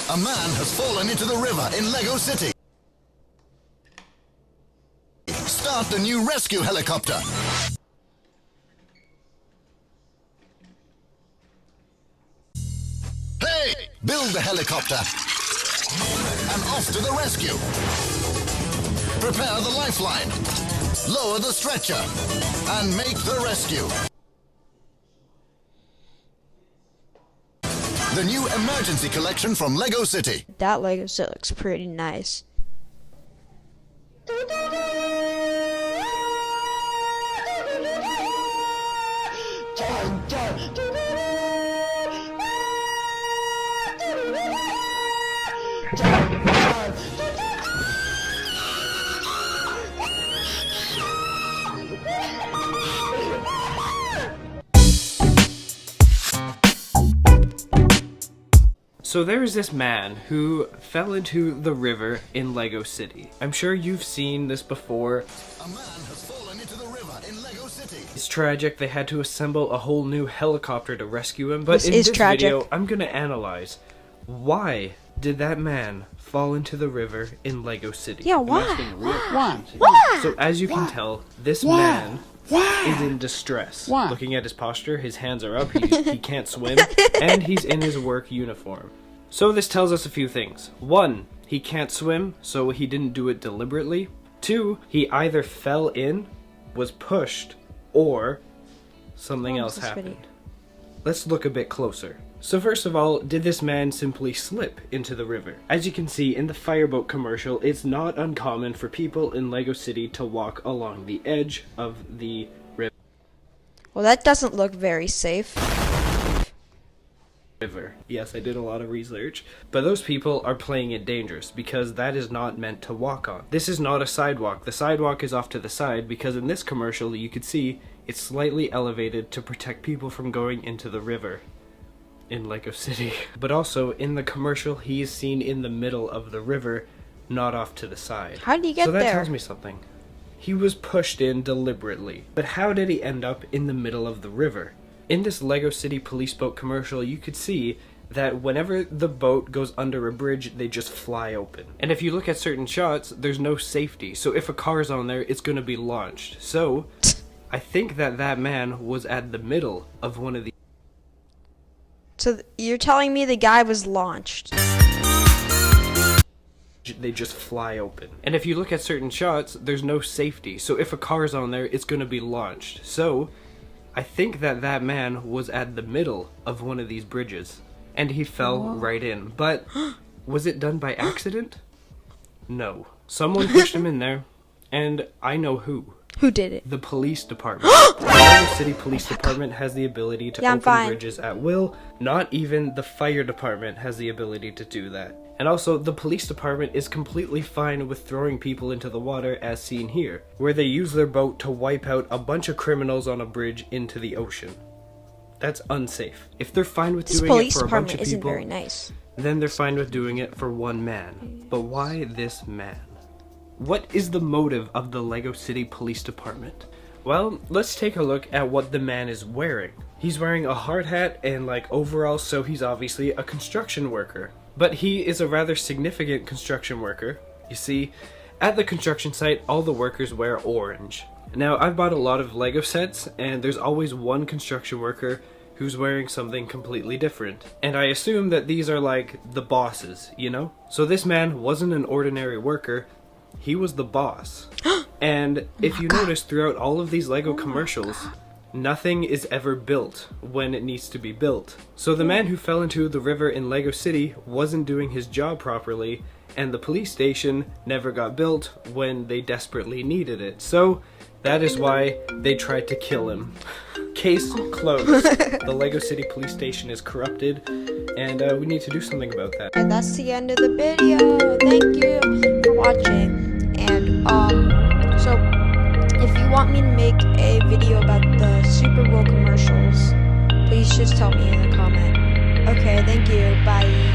A man has fallen into the river in Lego City. Start the new rescue helicopter. Hey! Build the helicopter. And off to the rescue. Prepare the lifeline. Lower the stretcher. And make the rescue. The new emergency collection from Lego City. That Lego set looks pretty nice. So there's this man who fell into the river in Lego City. I'm sure you've seen this before. A man has fallen into the river in Lego City. It's tragic. They had to assemble a whole new helicopter to rescue him. But This in is this tragic. video, I'm gonna analyze why did that man fall into the river in Lego City? Yeah, I'm why? asking real Why? questions. Why? So as you can tell, this man is in distress. Why? Looking at his posture, his hands are up, he can't swim, and he's in his work uniform. So this tells us a few things. 1, he can't swim, so he didn't do it deliberately. 2, he either fell in, was pushed, or something else happened. Let's look a bit closer. So first of all, did this man simply slip into the river? As you can see in the fireboat commercial, it's not uncommon for people in Lego City to walk along the edge of the river. Well, that doesn't look very safe. Yes, I did a lot of research. But those people are playing it dangerous because that is not meant to walk on. This is not a sidewalk. The sidewalk is off to the side because in this commercial you could see it's slightly elevated to protect people from going into the river in Lego City. But also in the commercial he is seen in the middle of the river, not off to the side. How did he get So that there? tells me something. He was pushed in deliberately. But how did he end up in the middle of the river? In this Lego City police boat commercial, you could see that whenever the boat goes under a bridge, they just fly open. And if you look at certain shots, there's no safety. So if a car's on there, it's going to be launched. So I think that that man was at the middle of one of these. So you're telling me the guy was launched? They just fly open. And if you look at certain shots, there's no safety. So if a car's on there, it's going to be launched. So I think that that man was at the middle of one of these bridges, and he fell right in. But was it done by accident? No. Someone pushed him in there, and I know who. Who did it? The police department. The Lego City Police Department has the ability to I'm open fine. bridges at will. Not even the fire department has the ability to do that. And also, the police department is completely fine with throwing people into the water as seen here, where they use their boat to wipe out a bunch of criminals on a bridge into the ocean. That's unsafe. If they're fine with This doing it police for a bunch department of isn't people, very nice. then they're fine with doing it for one man. But why this man? What is the motive of the Lego City Police Department? Well, let's take a look at what the man is wearing. He's wearing a hard hat and overalls, so he's obviously a construction worker. But he is a rather significant construction worker. You see, at the construction site, all the workers wear orange. Now, I've bought a lot of Lego sets, and there's always one construction worker who's wearing something completely different. And I assume that these are the bosses, you know? So this man wasn't an ordinary worker, he was the boss. And if you notice throughout all of these Lego commercials, nothing is ever built when it needs to be built. So the man who fell into the river in Lego City wasn't doing his job properly, and the police station never got built when they desperately needed it. So that is why they tried to kill him. Case closed. The Lego City police station is corrupted, and we need to do something about that. And that's the end of the video. Thank you for watching. And so if you want me to make a video about the Super Bowl commercials, please just tell me in the comment. Okay, thank you. Bye.